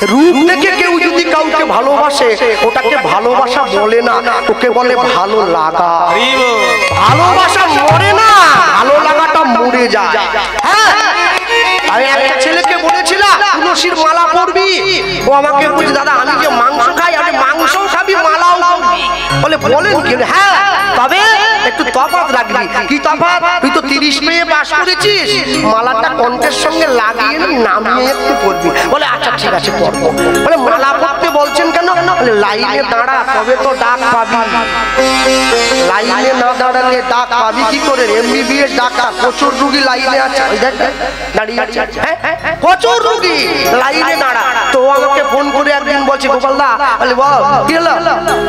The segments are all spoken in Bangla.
রূপ দেখে কেউ যদি কাউকে ভালোবাসে ওটাকে ভালোবাসা বলে না, ওকে বলে ভালো লাগা। ভালোবাসা মরে না, ভালো লাগাটা মরে যায়। হ্যাঁ, আমি একটা ছেলেকে বলেছিলাম তুলসীর মালা পরবি, ও আমাকে বলছে দাদা আমি যে মাংস খাই, আমি মাংসও খাবি মালাও পরবি। বলে বলেন কি? হ্যাঁ, তবে একটু তফাৎ রাখবি। কি তফাৎ? তুই তো 30 পেয়ে পাস করেছিস, মালাটা কণ্ঠের সঙ্গে লাগিয়ে নামিয়ে একটু পরবি। বলে আচ্ছা ঠিক আছে পরবো। বলে মালা পরতে বলছেন কেন? বলে লাইনে দাঁড়া তবে তো ডাক পাবি, লাইনে না দাঁড়ালে ডাক পাবি কি করে? MBBS ডাক্তার, প্রচুর রুগী লাইনে আছে, দাঁড়িয়ে আছে, প্রচুর রুগী লাইনে দাঁড়া। তো আমাকে ফোন করে একদিন বলছে গোপালদা, বলে বল কি হলো?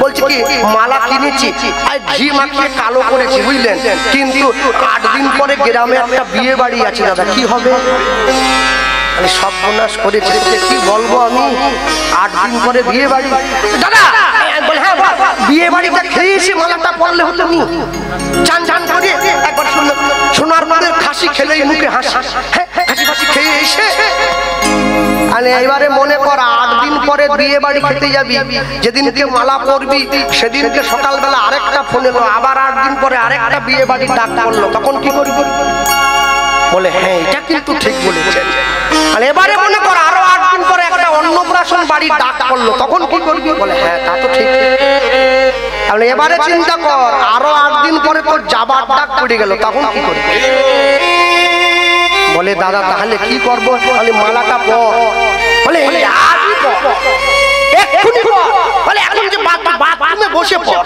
বলছে কি মালা কিনেছি আর ঘি মাখিয়ে কালো করেছি বুঝলেন, কিন্তু 8 দিন পরে গ্রামে একটা বিয়ে বাড়ি আছে দাদা, কি হবে? সব বনাশ করেছে, কি বলবো আমি? 8 দিন পরে বিয়ে বাড়ি দাদা। বলে হ্যাঁ বিয়ে বাড়িটা খেয়ে এসে মালাটা পরলে হতো নি, চান চান করে একবার শুনলো সোনার মাদের খাসি খেলেই মুখে হাসি, হাসি ফাসি খেয়ে এসে এবারে মনে কর 8 দিন পরে বিয়ে বাড়ি খেতে যাবি, যেদিনকে মালা পরবি সেদিনকে সকালবেলা আরেকটা ফোন এলো, আবার 8 দিন পরে আরেকটা বিয়ে বাড়ির ডাক পড়লো, তখন কি করবি? বলে হ্যাঁ এটা কিন্তু ঠিক বলেছেন। আর এবারে মনে কর আরো 8 দিন পরে একটা অন্নপ্রাশন বাড়ির ডাক পড়লো, তখন কি করবি? বলে হ্যাঁ তা তো ঠিক। তাহলে এবারে চিন্তা কর আরো 8 দিন পরে তোর যাবার ডাক পড়ে গেল, তখন কি করবি? বলে দাদা তাহলে কি করবো? বলে মালাটা পর। বলে আজই পর, এক্ষুনি পর। বলে এখন যে বাথরুমে বসে পর।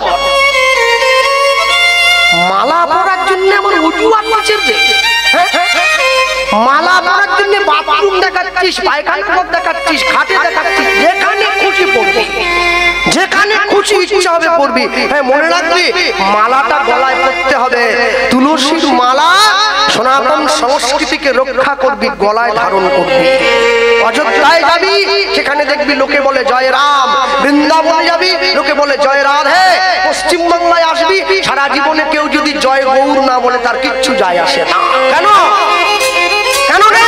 মালা পরার জন্য আমার উজুয়াত আছে যে, মালা পরার জন্য বাথরুম দেখাচ্ছিস, পায়খানা ঘর দেখাচ্ছিস, খাটে দেখাচ্ছিস, যেখানে খুশি পড়বি, যেখানে খুশি ইচ্ছা হবে পড়বি। হ্যাঁ মনে রাখবি মালাটা গলায় পড়তে হবে। তুলসীর মালা সনাতন সংস্কৃতিকে রক্ষা করবি, গলায় ধারণ করবি। অযোধ্যায় যাবি, সেখানে দেখবি লোকে বলে জয় রাম। বৃন্দাবনে যাবি, লোকে বলে জয় রাধে। পশ্চিমবাংলায় আসবি, সারা জীবনে কেউ যদি জয় গৌর না বলে তার কিচ্ছু যায় আসে না। কেন? কেন রে?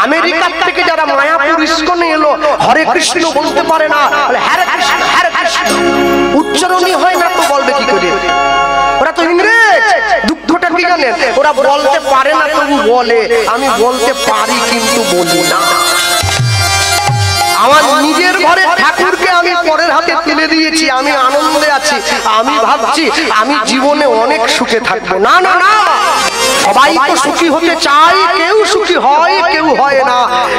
আমেরিকার থেকে যারা মায়াপুর ইস্কনে এলো হরে কৃষ্ণ বলতে পারে না, বলে হরে কৃষ্ণ হরে কৃষ্ণ, উচ্চারণই হয় না তো বলবে কি করে? ওরা তো ইংরেজ। দুঃখটা কি জানেন? ওরা বলতে পারে না তবু বলে, আমি বলতে পারি কিন্তু বলি না। আমার নিজের ঘরে ঠাকুরকে আমি পরের হাতে তুলে দিয়েছি, আমি আনন্দে আছি, আমি ভাবছি আমি জীবনে অনেক সুখে থাকবো। না না না, সবাই তো সুখী হতে চায়, কেউ সুখী হয় কেউ হয় না,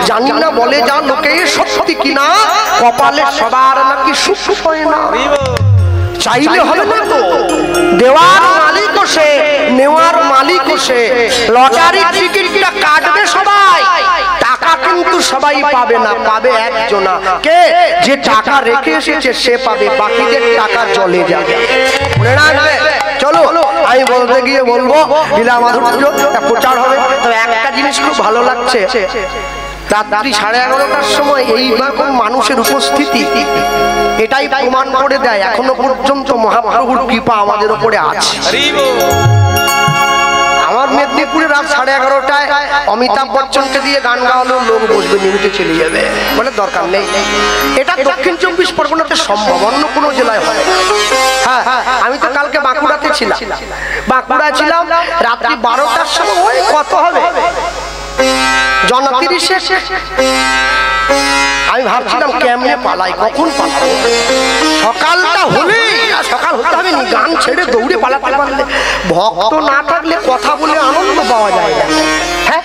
জানি না বলে যা লোকে সত্যি কিনা, কপালে সবার নাকি সুখ হয় না। চাইলে হবে না তো, দেওয়ার মালিক সে, নেওয়ার মালিক সে। লটারি টিকিটটা কাটবে সবাই, টাকা কিন্তু সবাই পাবে না, পাবে একজনা। কে? যে টাকা রেখে এসেছে সে পাবে, বাকিদের টাকা চলে যাবে। মনে রাখবে। চলো আমি বলতে গিয়ে বলবো লীলা মাধুর্য প্রচার হবে। তবে একটা জিনিস খুব ভালো লাগছে, রাত্রি 11:30টার সময় এইরকম মানুষের উপস্থিতি, এটাই প্রমাণ করে দেয় এখনো পর্যন্ত মহাপ্রভুর কৃপা আমাদের উপরে আছে। আমার মেদিনীপুরে রাত 11:30টায় অমিতাভ বচ্চনকে দিয়ে গান গাওয়ানো লোক বসবে, নিমিটে চলে যাবে, বলে দরকার নেই। এটা দক্ষিণ 24 পরগনাতে সম্ভব, অন্য কোনো জেলায় হয়। হ্যাঁ আমি তো কালকে বাঁকুড়াতে ছিলাম, বাঁকুড়ায় ছিলাম রাত্রি 12টার সময়। কত হবে? জন 30। আমি ভাবছিলাম কেমনে পালাই, কখন পালাবো। সকালটা হলে, সকাল হতে হবে, গান ছেড়ে দৌড়ে পালাতে পারলে, ভক্ত না থাকলে কথা বলে আনন্দ পাওয়া যায় না। হ্যাঁ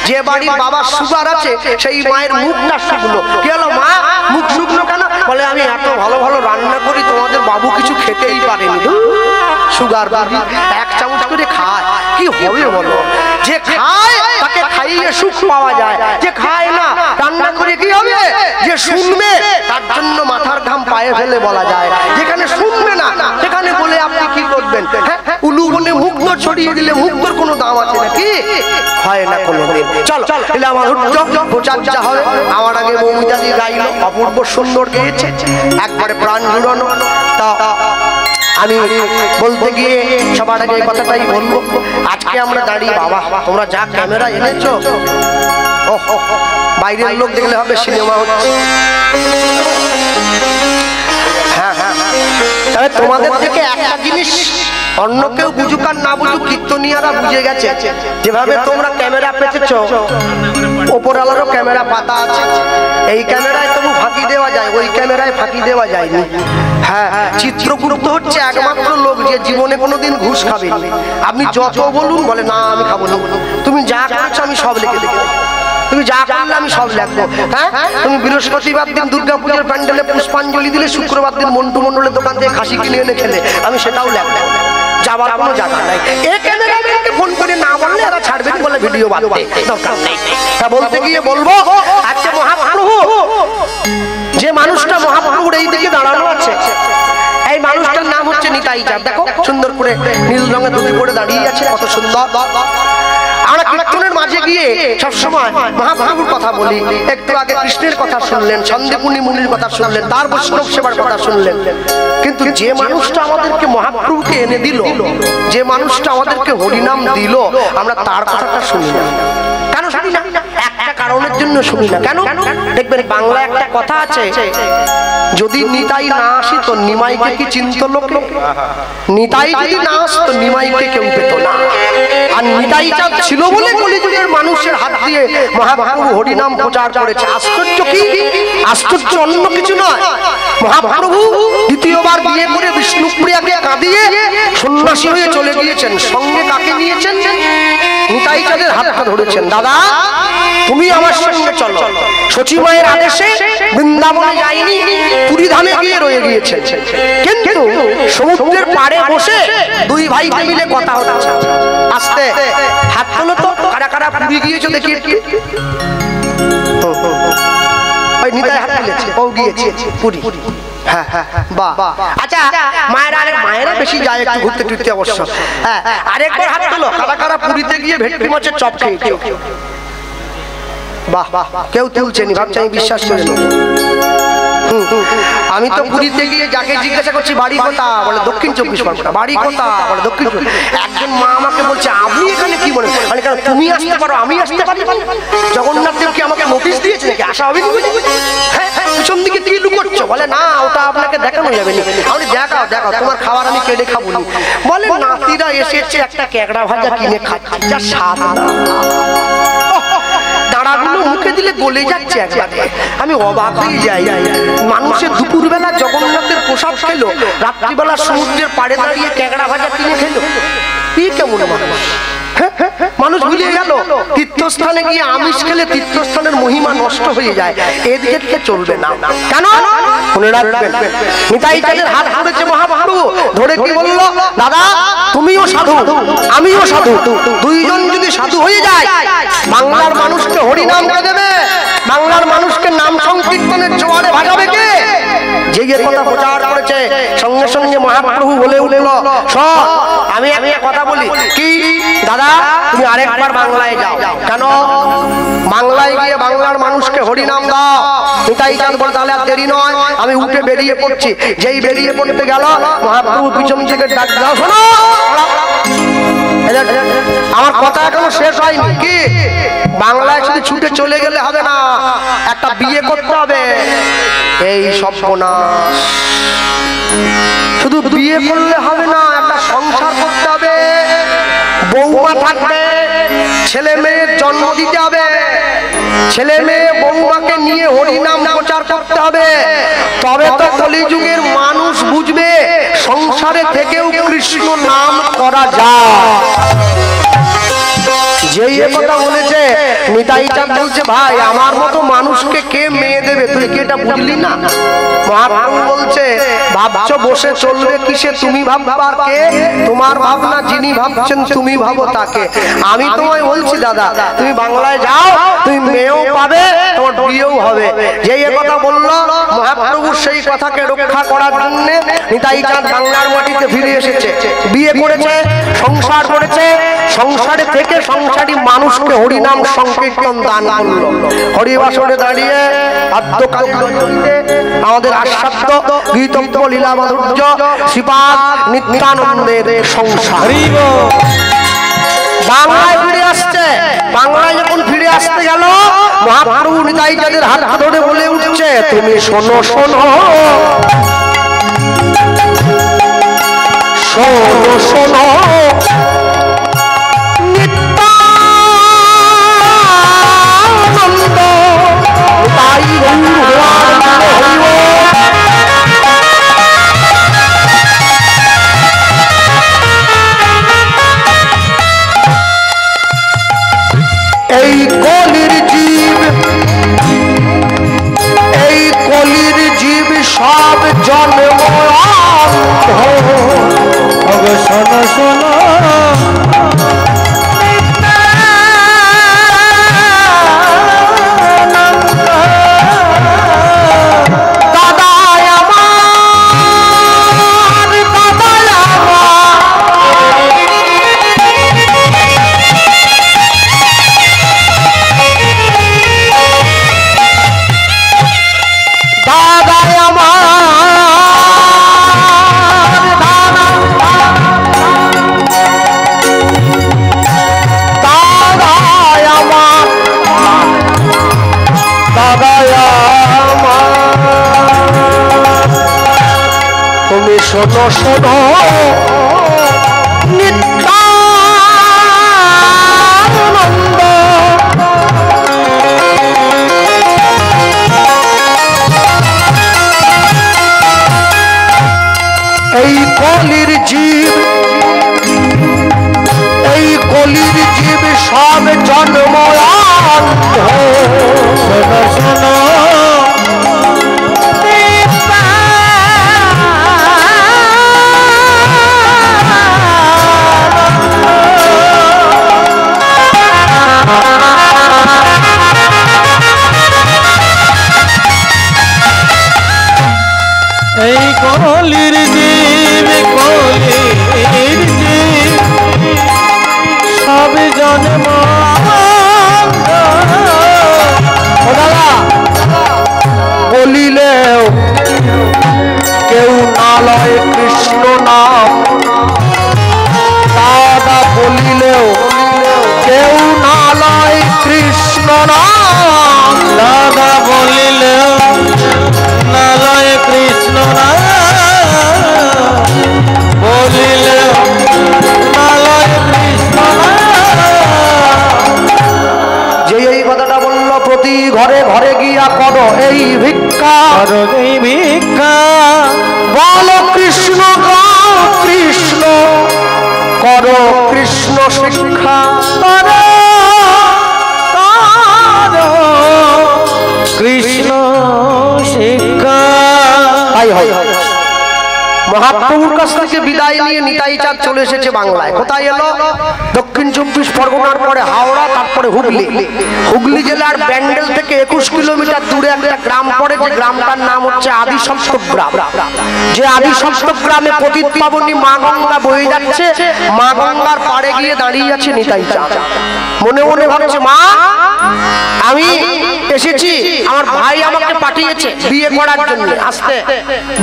যে বাড়ির বাবার সুগার আছে সেই মায়ের মুখটা শুকনো। কি হলো মা, মুখ শুকনো কেন? বলে আমি এত ভালো ভালো রান্না করি, তোমাদের বাবু কিছু খেতেই পারেনি। সুগার বাড়ি 1 চামচ করে খায়, কি হবে বলো? যে খায় তাকে খাইয়ে সুখ পাওয়া যায়, যে খায় না রান্না করে কি হবে? যে শুনবে তার জন্য মাথার ঘাম পায়ে ফেলে বলা যায়। যেখানে শুনবে না সেখানে বলে আপনি কি করবেন? উলু বলে মুক্ত ছড়িয়ে দিলে মুক্তর কোনো দাম আছে নাকি? হয় না কোনোদিন। চলো লীলা মাধুর্য প্রচার যা হবে। আমার আগে মৌমিতাদি গাইল, অপূর্ব সুন্দর গেয়েছে, একবারে প্রাণ জুড়ানো। তা আমি বলতে গিয়ে সবার আগে এই কথাটাই বলবো, আজকে আমরা দাঁড়িয়ে, বাবা তোমরা যা ক্যামেরা এনেছো, বাইরের লোক দেখলে হবে সিনেমা হচ্ছে। হ্যাঁ হ্যাঁ, তবে তোমাদের থেকে একটা জিনিস অন্য কেউ বুঝুক আর না বুঝুক, কীর্তনিয়ারা বুঝে গেছে। যেভাবে তোমরা ক্যামেরা পেতেছো, ওপরওয়ালারও ক্যামেরা পাতা আছে। এই ক্যামেরায় তবু ফাঁকি দেওয়া যায়, ওই ক্যামেরায় ফাঁকি দেওয়া যায়নি। হ্যাঁ, চিত্রগুপ্ত হচ্ছে একমাত্র লোক যে জীবনে কোনোদিন ঘুষ খাবে। আপনি যত বলুন, বলে না আমি খাবো না, তুমি যা করছো আমি সব লিখে দেবো, তুমি যা করলে আমি সব লিখবো। হ্যাঁ, তুমি বৃহস্পতিবার দিন দুর্গাপুজোর প্যান্ডেলে পুষ্পাঞ্জলি দিলে, শুক্রবার দিন মন্টু মন্ডলের দোকান থেকে খাসি কিনে এনে খেলে, আমি সেটাও লিখবো, যাবার কোনো জায়গা নাই। এই ক্যামেরাম্যানকে ফোন করে না বললে এরা ছাড়বে কি, বলে ভিডিও বানাতে দরকার নেই। তা বলতে গিয়ে বলবো, আজকে মহাপ্রভু, যে মানুষটা মহাপ্রভুর এই দিকে দাঁড়ানো আছে, এই মানুষটার নাম হচ্ছে নিতাই চাঁদ। দেখো সুন্দর করে নীল রঙের ধুতি পরে দাঁড়িয়ে আছে, কত সুন্দর। আমরা কীর্তনের মাঝে গিয়ে সবসময় মহাপ্রভুর কথা বলি। একটু আগে কৃষ্ণের কথা শুনলেন, সন্দেপুনি মুনির কথা শুনলেন, তার বৈষ্ণব সেবার কথা শুনলেন। কিন্তু যে মানুষটা আমাদেরকে মহাপ্রভুকে এনে দিল, যে মানুষটা আমাদেরকে হরিনাম দিল, আমরা তার কথাটা শুনি না। কেন শুনি না? একটা কারণের জন্য শুনি না। কেন? দেখবেন বাংলা একটা কথা আছে, যদি নিতাই না আসিত নিমাইকে কি চিনত লোক? নিতাই যদি না আসতো নিমাইকে কেউ পেত না। আর নিতাই চাঁদ ছিল বলে কলিযুগের মানুষের হাত দিয়ে মহাপ্রভু হরিনাম প্রচার করেছে। আশ্চর্য কি? আশ্চর্য অন্য কিছু নয়। মহাপ্রভু দ্বিতীয়বার বিয়ে করে বিষ্ণুপ্রিয়াকে কাঁদিয়ে সন্ন্যাসী হয়ে চলে গিয়েছেন। সঙ্গে কাকে নিয়েছেন? নিতাই চাঁদের হাতটা ধরেছেন, দাদা তুমি আমার সঙ্গে চলো। সচিমায়ের আদেশে বৃন্দাবনে যায়নি, পুরী ধামে গিয়ে রয়ে গিয়েছে। কিন্তু সমুদ্রের পাড়ে বসে দুই ভাইকে মিলে কথা হচ্ছে। আস্তে হাত তোলো তো, কারা কারা পুরী গিয়েছো দেখি। ওই নিতাই হাত তুলেছে, ও গিয়েছে পুরী। হ্যাঁ হ্যাঁ, বাহ। আচ্ছা মায়েরা বেশি যায় একটু ঘুরতে টুরতে অবশ্য। হ্যাঁ, আরেকবার হাত তোলো, কারা কারা পুরীতে গিয়ে ভেটকি মাছের চপ খেয়েছে। বাহ, কেউ তুলছেনি, ভাবছে আমি বিশ্বাস করি না। আমি তো পুরীতে গিয়ে যাকে জিজ্ঞাসা করছি বাড়ি কোথা, বলে দক্ষিণ 24 পরগনা। বাড়ি কোথা, বলে দক্ষিণ 24। একজন মা আমাকে বলছে আপনি এখানে কি বলেন? মানে কেন তুমি আসতে পারো আমি আসতে পারি? জগন্নাথ দেব কি আমাকে নোটিশ দিয়েছে নাকি আসা হবে? হ্যাঁ, পিছন দিকে দিয়ে লুকোচ্ছো? বলে না, ওটা আপনাকে দেখানো যাবে না। আমি দেখাও দেখাও, তোমার খাবার আমি কেটে খাবো না। বলে নাতিরা এসেছে, একটা ক্যাকড়া ভাজা কিনে খাচ্ছে, যা স্বাদ। দাঁড়াগুলো মুখে দিলে গলে যাচ্ছে একবারে। আমি অবাক হয়ে যাই। মানুষের দুপুরবেলা জগন্নাথের প্রসাদ খেলো, রাত্রিবেলা সমুদ্রের পাড়ে দাঁড়িয়ে ক্যাকড়া ভাজা কিনে খেলো। কি কেমন মানুষ? মানুষ ভুলে গেল তীর্থস্থানে গিয়ে আমিষ খেলে তীর্থস্থানের মহিমা নষ্ট হয়ে যায়। এদিকে চলবে না। কেন? মনে রাখবেন, নিতাই চাঁদের হাত ধরেছে মহাপ্রভু, ধরে কি বললো, দাদা তুমিও সাধু আমিও সাধু, দুইজন যদি সাধু হয়ে যায় বাংলার মানুষকে হরিনাম কে দেবে? বাংলার মানুষকে নাম সংকীর্তনের জোয়ারে ভাগাবে কে? যে কথা প্রচার করেছে, সঙ্গে সঙ্গে মহাপ্রভু বলে উঠল, শোন আমি একটা কথা বলি, কি দাদা তুমি আরেকবার বাংলায় যাও। কেন? বাংলায় গিয়ে বাংলার মানুষকে হরিনাম দাও। নিতাই চাঁদ বলে তাহলে আর দেরি নয়, আমি উঠে বেরিয়ে পড়ছি। যেই বেরিয়ে পড়তে গেল মহাপ্রভু পিছন থেকে ডাক দাও, শোনো আমার কথা এখনো শেষ হয়নি। কি বাংলায় শুধু ছুটে চলে গেলে হবে না, একটা বিয়ে করতে হবে। এই সর্বনাশ, শুধু বিয়ে করলে হবে না, একটা সংসার করতে হবে। বৌমা থাকবে, ছেলে মেয়ের জন্ম দিতে হবে, ছেলে মেয়ে বৌমাকে নিয়ে হরিনাম প্রচার করতে হবে। তবে তো কলিযুগের মানুষ বুঝবে সংসারে থেকেও কৃষ্ণ নাম করা যায়। যেই কথা বলেছে নিতাই চাঁদ বলছে, ভাই আমার মতো মানুষকে কে মেয়ে দেবে? তুই কি এটা বুঝলি না? মহাপ্রভু বলছে, ভাবছো বসে চলবে কিসে? তুমি ভাববার কে? তোমার ভাবনা যিনি ভাবছেন তুমি ভাবো তাকে। আমি তোমায় বলছি দাদা তুমি বাংলায় যাও, তুমি মেয়েও পাবে, তোমার বিয়েও হবে। যেই কথা বললো মহাপ্রভু সেই কথাকে রক্ষা করার জন্য নিতাই চাঁদ বাংলার মাটিতে ফিরে এসেছে। বিয়ে করেছে, সংসার করেছে, সংসারে থেকে সংসারী মানুষকে হরিনাম সংকীর্তন দান করলো। হরিবাসরে দাঁড়িয়ে আমাদের আস্বাদ্য গীতব্য লীলা মাধুর্য শ্রীপাদ নিত্যানন্দের সংসার বাংলায় ফিরে আসছে। বাংলায় যখন ফিরে আসতে গেল মহাপ্রভু নিতাই চাঁদের হাত ধরে বলে উঠছে, তুমি শোনো শোনো শোনো শোনো নিত্যানন্দ তাই এই কলির জীব সব জন্ম শোনো শোনো শোনো শোনো নিত্যানন্দ এই কলির জীব সব জন্ম শোনো শোনো এই কলির জীব সব জন্ম বলিলেও কেউ না লয় কৃষ্ণ নাম দাদা বলিলেও কেউ না লয় কৃষ্ণ নাম দাদা বলিলেও না লয় কৃষ্ণ নাম বলিলেও না লয় কৃষ্ণ নাম। যে এই কথাটা বলল প্রতি ঘরে ঘরে গিয়া করো এই ভিক্ষা বলো কৃষ্ণ গাও কৃষ্ণ করো কৃষ্ণ শিক্ষা কৃষ্ণ শিক্ষা। তাই হয় মহাপ্রভুর কাছ থেকে বিদায় নিয়ে নিতাই চাঁদ চলে এসেছে বাংলায়। কোথায় এলো? দক্ষিণ 24 পরগনার পরে হাওড়া, তারপরে হুগলি জেলার ব্যান্ডেল থেকে 21 কিলোমিটার দূরে একটা গ্রাম পড়ে, যে গ্রামটার নাম হচ্ছে আদিসপ্তক গ্রাম। যে আদিসপ্তক গ্রামে পতিত পাবনী মা গঙ্গা বয়ে যাচ্ছে। মা গঙ্গার পাড়ে গিয়ে দাঁড়িয়ে আছে নিতাই চাঁদ। মনে মনে ভাবছে, মা আমি এসেছি, আমার ভাই আমাকে পাঠিয়েছে বিয়ে করার জন্য। আসতে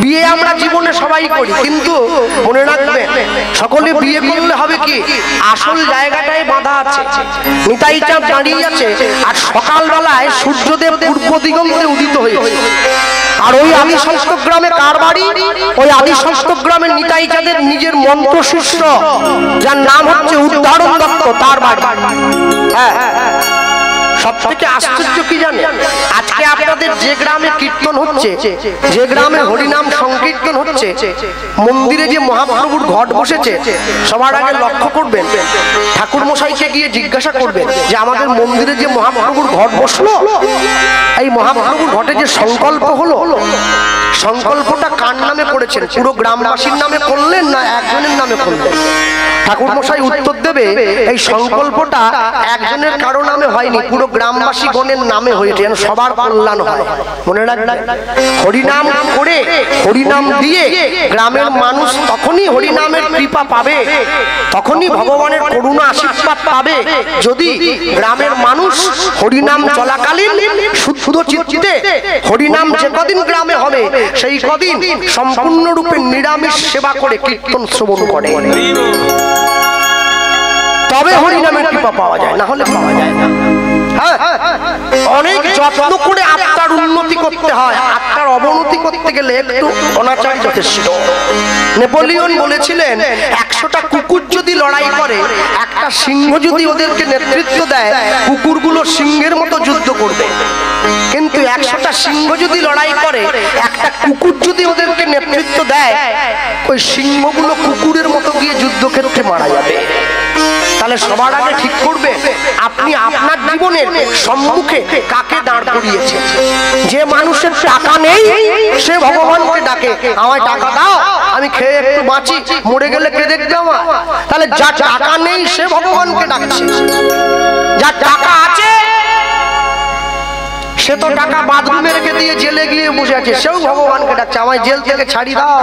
বিয়ে আমরা জীবনে সবাই করি, কিন্তু মনে রাখবে সকলে বিয়ে করলে হবে কি, আসল জায়গাটাই বাঁধা আছে। নিতাই চাঁদ দাঁড়িয়ে আছে, আর সকালবেলায় সূর্যদেব পূর্ব দিগন্তে উদিত হয়েছে। আর ওই আদিসপ্তক গ্রামে কার বাড়ি? ওই আদিসপ্তক গ্রামের নিতাই চাঁদের নিজের মন্ত্র শিষ্য, যার নাম হচ্ছে উদ্ধারণ দত্ত, তার বাড়ি। হ্যাঁ, সব থেকে আশ্চর্য কি জানে, আজকে আপনাদের যে গ্রামে কীর্তন হচ্ছে, যে গ্রামে হরিনাম সংকীর্তন হচ্ছে, মন্দিরে যে মহাপ্রভুর ঘট বসেছে, সবার আগে লক্ষ্য করবেন, ঠাকুর মশাইকে গিয়ে জিজ্ঞাসা করবেন যে আমাদের মন্দিরে যে মহাপ্রভুর ঘট বসলো, এই মহাপ্রভুর ঘটে যে সংকল্প হলো, সংকল্পটা কার নামে করেছেন? পুরো গ্রামবাসীর নামে করলেন না একজনের নামে করলেন? ঠাকুর মশাই উত্তর দেবে, এই সংকল্পটা একজনের কারো নামে হয়নি, পুরো গ্রামবাসী গণের নামে হয়েছে, যেন সবার কল্যাণ হয়। মনে রাখবেন, হরিনাম করে, হরিনাম দিয়ে গ্রামের মানুষ তখনই হরিনামের কৃপা পাবে, তখনই ভগবানের করুণা আশীর্বাদ পাবে, যদি গ্রামের মানুষ হরিনাম চলাকালীন শুদ্ধ চিত্তে হরিনাম যে কদিন গ্রামে হবে, সেই কদিন সম্পূর্ণরূপে নিরামিষ সেবা করে কীর্তন শ্রবণ করে, তবে হরিনামের কৃপা পাওয়া যায়, না হলে পাওয়া যায় না। হ্যাঁ, অনেক যত্ন করে আত্মার উন্নতি করতে হয়, আত্মার অবনতি করতে গেলে একটু অনাচার যথেষ্ট। নেপোলিয়ন বলেছিলেন 100টা কুকুর যদি লড়াই করে, একটা সিংহ যদি ওদেরকে নেতৃত্ব দেয়, কুকুরগুলো সিংহের মতো যুদ্ধ করবে। কিন্তু 100টা সিংহ যদি লড়াই করে, একটা কুকুর যদি ওদেরকে নেতৃত্ব দেয়, ওই সিংহগুলো কুকুরের মতো গিয়ে যুদ্ধক্ষেত্রে মারা যাবে। তাহলে সবার আগে ঠিক করবে আপনি আপনার জীবনের সম্মুখে কাকে দাঁড় করিয়েছেন। যে মানুষের টাকা নেই সে ভগবানকে ডাকে, আমায় টাকা দাও আমি খেয়ে একটু বাঁচি, মরে গেলে কে দেখবে আমার? তাহলে যার টাকা নেই সে ভগবানকে ডাকছে, যার টাকা আছে সে তো টাকা বাথরুমে রেখে দিয়ে জেলে গিয়ে বসে আছে, সেও ভগবানকে ডাকছে, আমায় জেল থেকে ছাড়ি দাও।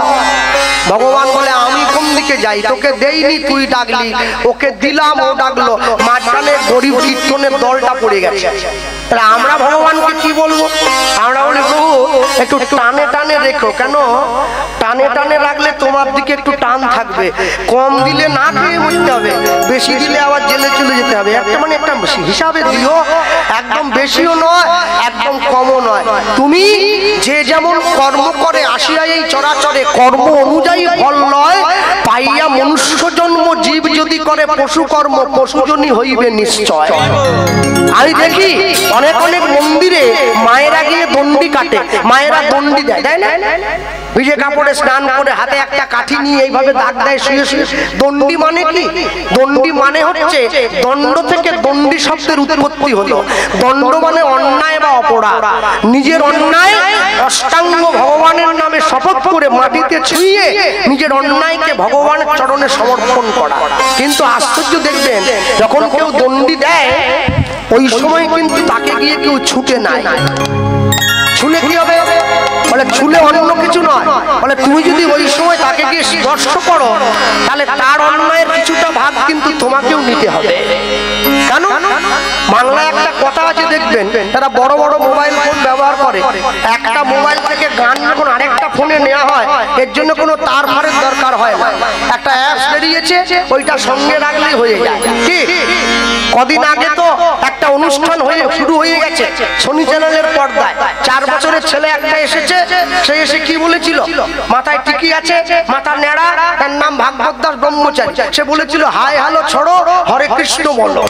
ভগবান বলে আমি কোন দিকে যাই, তোকে দেইনি তুই ডাকলি, ওকে দিলাম ও ডাকলো, মাঝখানে গরিব কীর্তনের দলটা পড়ে গেছে। তাহলে আমরা ভগবানকে কি বলবো? আমরা বলি প্রভু একটু টানে টানে রেখো। কেন টানে টানে রাখলে তোমার দিকে একটু টান থাকবে, কম দিলে না খেয়ে মরতে হবে, বেশি দিলে আবার জেলে চলে যেতে হবে। একটা মানে একটা হিসাবে দিও, একদম বেশিও নয় একদম কমও নয়। তুমি যে যেমন কর্ম করে আসিয়া এই চরাচরে, কর্ম অনুযায়ী ফল নয় পাইয়া মনুষ্য জন্ম, জীব যদি করে পশু কর্ম পশুজনই হইবে নিশ্চয়। আমি দেখি অনেক অনেক মন্দিরে মায়েরা গিয়ে দণ্ডি কাটে, মায়েরা দণ্ডি দেয়, তাই না? ভিজে কাপড়ে স্নান করে হাতে একটা কাঠি নিয়ে এইভাবে দাগ দেয় শুয়ে শুয়ে। দণ্ডি মানে কি? দণ্ডি মানে হচ্ছে দণ্ড থেকে দণ্ডি শব্দের উৎপত্তি হলো। দণ্ড মানে অন্যায় বা অপরাধ। নিজের অন্যায় অষ্টাঙ্গ ভগবানের নামে শপথ করে মাটিতে ছুঁয়ে নিজের অন্যায়কে ভগবানের চরণে সমর্পণ করা। কিন্তু আশ্চর্য দেখবেন যখন কেউ দণ্ডি দেয় ওই সময় কিন্তু তাকে গিয়ে কেউ ছুটে নাই। ছুলে কি হবে? বলে ছুলে অন্য কিছু নয়, বলে তুমি যদি ওই সময় তাকে গিয়ে স্পর্শ করো তাহলে তার অন্যায়ের কিছুটা ভাগ কিন্তু তোমাকেও নিতে হবে। কেন? বাংলায় একটা কথা আছে দেখবেন, তারা বড় বড় মোবাইল ফোন ব্যবহার করে, একটা মোবাইল থেকে গান যখন আরেকটা ফোনে নেওয়া হয় এর জন্য কোনো তার ফারের দরকার হয় না, একটা অ্যাপস বেরিয়েছে ওইটা সঙ্গে রাখলেই হয়ে যায়। কি কদিন আগে তো একটা অনুষ্ঠান হয়ে শুরু হয়ে গেছে শনি চ্যানেলের পর্দায়, 4 বছরের ছেলে একটা এসেছে, সে এসে কি বলেছিল, মাথায় টিকি আছে, মাথা নেড়া, তার নাম ভাগবত দাস ব্রহ্মচারী, সে বলেছিল হাই হ্যালো ছড়ো হরে কৃষ্ণ বলো।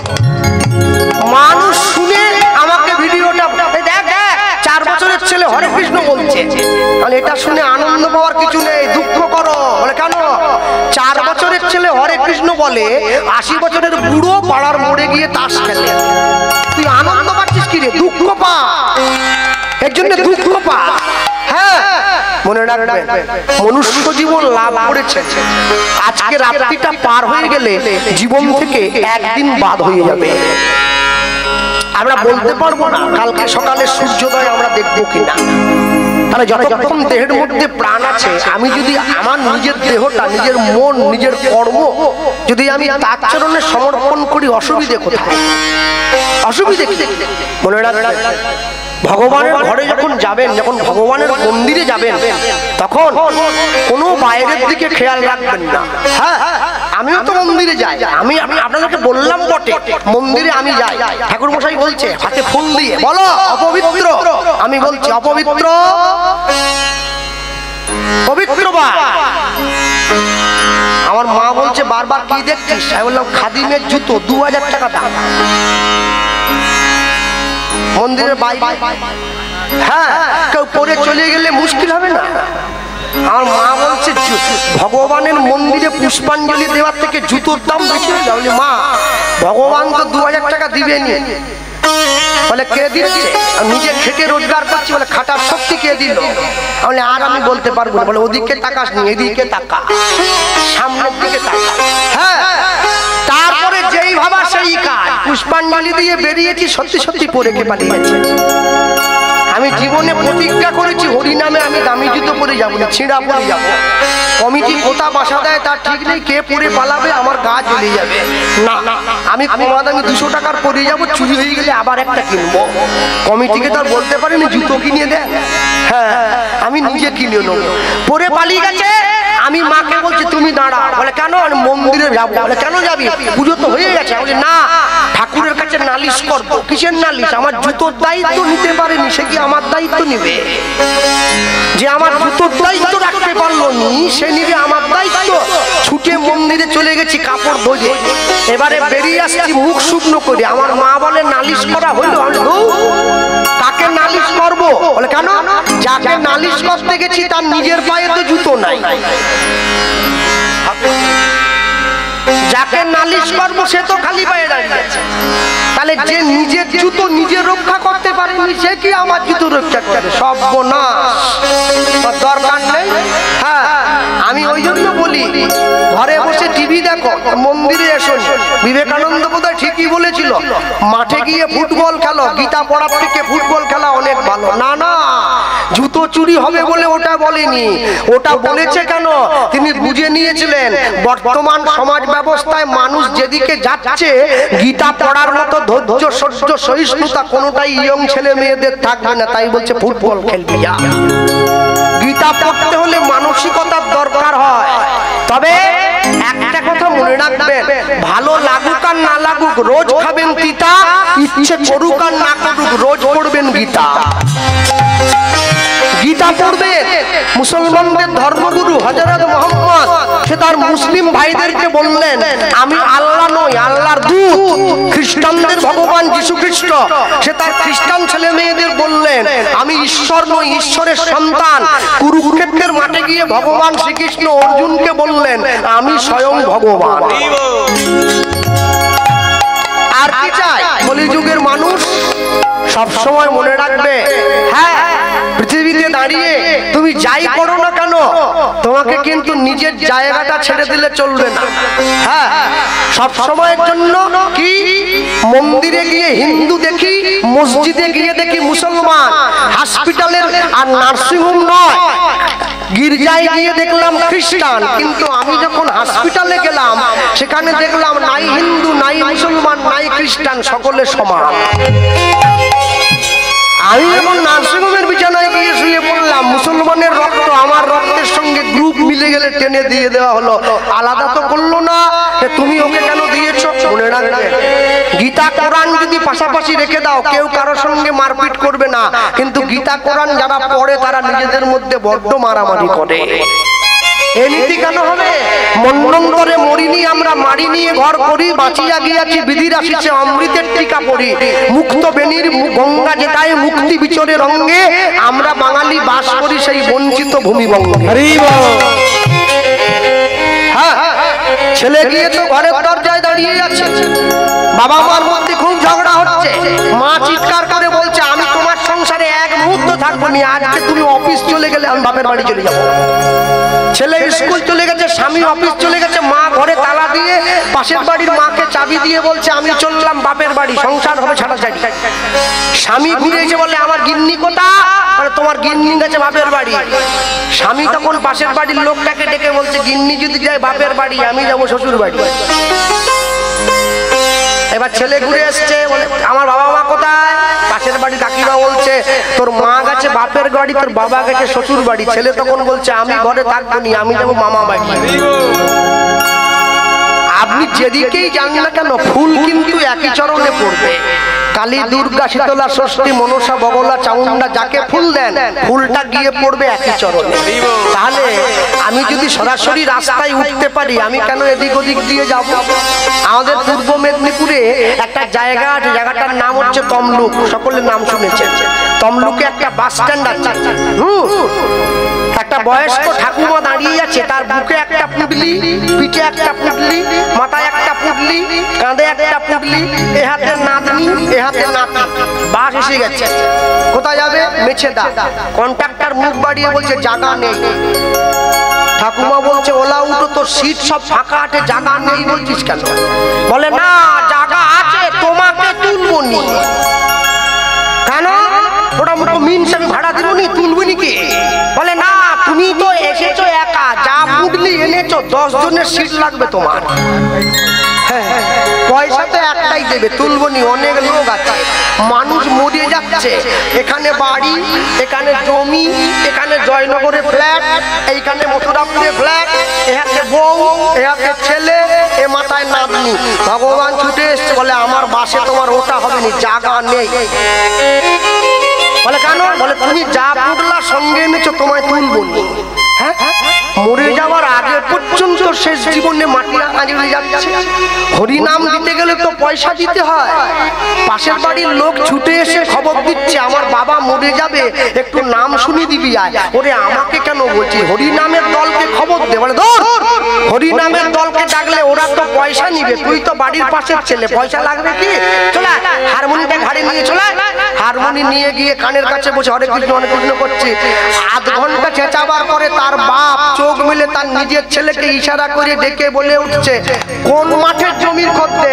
মানুষ শুনে আমাকে ভিডিওটা দেখ, 4 বছরের ছেলে হরে কৃষ্ণ বলছে, তাহলে এটা শুনে আনন্দ পাওয়ার কিছু নেই, দুঃখ করো। বলে কেন? 4 বছরের ছেলে হরে কৃষ্ণ বলে, 80 বছরের বুড়ো পাড়ার মোড়ে গিয়ে তাস খেলে, তুই আনন্দ পাচ্ছিস কি রে? দুঃখ পা, এর জন্য দুঃখ পা। হ্যাঁ মনে রাখবেন মনুষ্য জীবন লাভ করেছে, আজকে রাত্রিটা পার হয়ে গেলে জীবন থেকে একদিন বাদ হয়ে যাবে। আমরা বলতে পারবো না কালকে সকালে সূর্যোদয় আমরা দেখবো কিনা। তাহলে যতক্ষণ দেহের মধ্যে প্রাণ আছে, আমি যদি আমার নিজের দেহটা, নিজের মন, নিজের কর্ম যদি আমি তার চরণে সমর্পণ করি, অসুবিধে কোথায়? অসুবিধে কি? মনে রাখবেন ভগবানের ঘরে যখন যাবেন, যখন ভগবানের মন্দিরে যাবেন, তখন কোনো বাইরের দিকে খেয়াল রাখবেন না। হ্যাঁ আমিও তো মন্দিরে যাই, আমি আপনাদেরকে বললাম বটে, মন্দিরে আমি যাই। ঠাকুর মশাই বলছে হাতে ফুল দিয়ে বলো অপবিত্র, আমি বলছি অপবিত্র পবিত্র বা। আমার মা বলছে বারবার কি দেখছিস? আমি বললাম খাদিমের জুতো 2000 টাকা দাম, মন্দিরের বাইরে। হ্যাঁ কেউ পরে চলে গেলে মুশকিল হবে না? আমার মা বলছে ভগবানের মন্দিরে পুষ্পাঞ্জলি দেওয়ার থেকে জুতোর দাম বেশি হয়ে যাবে। মা ভগবান তো 2000 টাকা দিবেনি। বলে কে দিচ্ছে? নিজে খেটে রোজগার করছি, বলে খাটার শক্তি কে দিল? বলে আর আমি বলতে পারবো না। বলে ওদিকে তাকাস নি, এদিকে তাকা, সামনের দিকে তাকা। হ্যাঁ তারপরে যেই ভাবা সেই কাজ। পুষ্পাঞ্জলি দিয়ে বেরিয়েছি, সত্যি সত্যি পরে কে পালিয়ে গেছে। আমি জীবনে প্রতিজ্ঞা করেছি হরিনামে আমি দামি জুতো পরে যাবো না, ছিঁড়া পরে যাবো। কমিটি কোথা বাসা দেয় তার ঠিক নেই, কে পরে পালাবে আমার গা জ্বলে যাবে। না আমি কমা দামি 200 টাকার পরে যাবো, চুরি হয়ে গেলে আবার একটা কিনবো। কমিটিকে তো আর বলতে পারিনি জুতো কিনে দেন। হ্যাঁ আমি নিজে কিনে নেবো। পরে পালিয়ে গেছে, আমি মাকে বলছি তুমি দাঁড়া, বলে কেন? আমি মন্দিরে যাবো। বলে কেন যাবি? পুজো তো হয়ে গেছে। বলে না, ঠাকুরের কাছে নালিশ করবো। কিসের নালিশ? আমার জুতোর দায়িত্ব নিতে পারেনি, সে কি আমার দায়িত্ব নিবে? যে আমার জুতোর দায়িত্ব রাখতে পারলো নি, সে নিবে আমার দায়িত্ব। ছুটে মন্দিরে চলে গেছি কাপড় ধরে, এবারে বেরিয়ে আসছি মুখ শুকনো করে। আমার মা বলে নালিশ করা হইলো। আমি কাকে নালিশ করবো? বলে কেন? যাকে নালিশ করতে গেছি তার নিজের পায়ে তো জুতো নাই। যাকে নালিশ করবো সে তো খালি পায়ে দাঁড়িয়ে আছে। তাহলে যে নিজের জুতো নিজে রক্ষা করতে পারেনি, সে কি আমার জুতো রক্ষা করবে? সর্বনাশ, দরকার নেই। হ্যাঁ, আমি ওই জন্য বলি ঘরে বসে টিভি দেখো, মন্দিরে এসো। বিবেকানন্দ বোধহয় ঠিকই বলেছিল, মাঠে গিয়ে ফুটবল খেলো, গীতা পড়ার থেকে ফুটবল খেলা অনেক ভালো। না না, জুতো চুরি হবে বলে ওটা বলেনি। ওটা বলেছে কেন? তিনি বুঝে নিয়েছিলেন বর্তমান সমাজ ব্যবস্থায় মানুষ যেদিকে যাচ্ছে, গীতা পড়ার মতো ধৈর্য, সহ্য, সহিষ্ণুতা কোনোটাই ইয়ং ছেলে মেয়েদের থাকবে না। তাই বলছে ফুটবল খেলবি। গীতা পড়তে হলে মানসিকতার দরকার হয়। তবে একটা কথা মনে রাখবেন, ভালো লাগুক আর না লাগুক রোজ খাবেন তিতা, ইচ্ছে করুক আর না করুক রোজ পড়বেন গীতা। গীতা পড়বে। মুসলমানদের ধর্মগুরু হযরত মুহাম্মদ সে তার মুসলিম ভাইদেরকে বললেন, আমি আল্লাহ নই, আল্লাহর দূত। খ্রিস্টানদের ভগবান যীশু খ্রিস্ট সে তার খ্রিস্টান ছেলে মেয়েদের বললেন, আমি ঈশ্বর নই, ঈশ্বরের সন্তান। কুরুক্ষেত্রের মাঠে গিয়ে ভগবান শ্রীকৃষ্ণ অর্জুনকে বললেন, আমি স্বয়ং ভগবান। আর কি চাই কলিযুগের মানুষ? সব সময় মনে রাখবে, হ্যাঁ, পৃথিবীতে দাঁড়িয়ে তুমি যাই করো না কেন, তোমাকে কিন্তু নিজের জায়গাটা ছেড়ে দিলে চলবে না। হ্যাঁ, সব সময়ের জন্য কি মন্দিরে গিয়ে হিন্দু দেখি, মসজিদে গিয়ে দেখি মুসলমান, হসপিটালের আর নার্সিংহোম নয়, গির্জায় গিয়ে দেখলাম খ্রিস্টান। কিন্তু আমি যখন হসপিটালে গেলাম, সেখানে দেখলাম নাই হিন্দু, নাই মুসলমান, নাই খ্রিস্টান, সকলে সমান। আমি যখন নার্সিংহোমের বিছানায় গিয়ে শুয়ে পড়লাম, মুসলমানের রক্ত আমার রক্তের সঙ্গে গ্রুপ মিলে গেলে টেনে দিয়ে দেওয়া হলো। আলাদা তো করলো না, তুমি ওকে কেন দিয়েছো? মনে রাখবে, গীতা কোরআন যদি পাশাপাশি রেখে দাও, কেউ কারোর সঙ্গে মারপিট করবে না। কিন্তু গীতা কোরআন যারা পড়ে তারা নিজেদের মধ্যে বড্ড মারামারি করে। এই নীতি কেন হবে? মন্বন্তরে মরিনি আমরা, মারি নিয়ে ঘর করি, বাঁচিয়া গিয়াছি বিধির আসিছে, অমৃতের টিকা পড়ি। মুক্ত বেনির গঙ্গা যেটায় মুক্তি বিচরে রঙ্গে, আমরা বাঙালি বাস করি সেই বঞ্চিত ভূমিবঙ্গে। হ্যাঁ, ছেলে গিয়ে তো ঘরের দরজায় দাঁড়িয়ে যাচ্ছে, বাবা মার মধ্যে খুব ঝগড়া হচ্ছে। মা চিৎকার করে বলছে, আমি তোমার সংসারে এক মুহূর্ত থাকবো না, আজকে তুমি অফিস চলে গেলে আমি বাপের বাড়ি চলে যাবো। ছেলে স্কুল চলে গেছে, স্বামী অফিস চলে গেছে, মা ঘরে তালা দিয়ে পাশের বাড়ির মাকে চাবি দিয়ে বলছে, আমি চললাম বাপের বাড়ি, সংসার হবে ছাড়াছাড়ি। স্বামী ঘুরে এসে বলে, আমার গিন্নি কোথা? মানে তোমার গিন্নি গেছে বাপের বাড়ি। স্বামী তখন পাশের বাড়ির লোকটাকে ডেকে বলছে, গিন্নি যদি যায় বাপের বাড়ি, আমি যাবো শ্বশুর বাড়ি। এবার ছেলে ঘুরে এসছে, বলে আমার বাবা মা কোথায়? পাশের বাড়ি কাকিমা বলছে, তোর মা গেছে বাপের বাড়ি, তোর বাবা গেছে শ্বশুর বাড়ি। ছেলে তখন বলছে, আমি ঘরে থাকবো নি, আমি যাবো মামা বাড়ি। আপনি যেদিকেই যান না কেন, ফুল কিন্তু একই চরণে পড়বে। কালী, দুর্গা, শীতলা, ষষ্ঠী, মনসা, বগলা, চামুন্ডা যাকে ফুল দেন, ফুলটা গিয়ে পড়বে একই চরণে। তাহলে আমি যদি সরাসরি রাস্তায় উঠতে পারি, আমি কেন এদিক ওদিক দিয়ে যাব? আমাদের পূর্ব মেদিনীপুরে একটা জায়গা আছে, জায়গাটার নাম হচ্ছে তমলুক। সকলের নাম শুনেছেন। তমলুকে একটা বাস স্ট্যান্ড আছে। একটা বয়স্ক ঠাকুমা দাঁড়িয়ে আছে, তার বুকে একটা পুটলি, পিঠে একটা পুটলি, মাথায় একটা পুটলি, কাঁধে একটা পুটলি, এ হাতে নাতনি, এ হাতে নাতি। বাস এসে গেছে, কোথায় যাবে? মেছেদা। কন্ট্রাক্টর মুখ বাড়িয়ে বলছে, জায়গা নেই। ঠাকুমা বলছে, ওলা উঠো, তোর সিট সব ফাঁকা আছে, জায়গা নেই বলছিস কেন? বলে, না জায়গা আছে, তোমাকে তুলবো নি। কেন? ওটা মিনস আমি ভাড়া দিব নি, তুলবো নি কি? বলে, না তুমি তো এসেছো একা, যা পুটলি এনেছো 10 জনের সিট লাগবে তোমার। পয়সা তো একটাই দেবে, তুলবনি। অনেক লোক আছে, মানুষ মরে যাচ্ছে, এখানে বাড়ি, এখানে জমি, এখানে জয়নগরে ফ্ল্যাট, এইখানে মথুরাপুরে ফ্ল্যাট, এ হাতে বউ, এ হাতে ছেলে, এ মাথায় নাতনি। ভগবান ছুটে এসছে, বলে আমার বাসে তোমার ওটা হবে না, জায়গা নেই। বলে কেন? বলে তুমি যা পুটলা সঙ্গে এনেছো, তোমায় তুলবনি। হ্যাঁ, মরে যাওয়ার আগে পর্যন্ত শেষ জীবনে মাটি আঁচড়ে যাচ্ছে। হরিনাম দিতে গেলে তো পয়সা দিতে হয়। পাশের বাড়ির লোক ছুটে এসে খবর দিচ্ছে, আমার বাবা মরে যাবে, একটু নাম শুনি দিবি আয়। ওরে আমাকে কেন বলছি, হরিনামের দলকে খবর দে। বলে ধর, হরিনামের দলকে ডাকলে ওরা তো পয়সা নিবে, তুই তো বাড়ির পাশের ছেলে, পয়সা লাগবে কি? চলে হারমোনিয়ামটা ঘাড়ে নিয়ে চলে। হারমোনি নিয়ে গিয়ে কানের কাছে বসে হরে কৃষ্ণ হরে কৃষ্ণ করছে। আধ ঘন্টা চেঁচাবার পরে তার বাপ চোখ মেলে তার নিজের ছেলেকে ইশারা করে ডেকে বলে উঠছে, কোন মাঠের জমির করতে?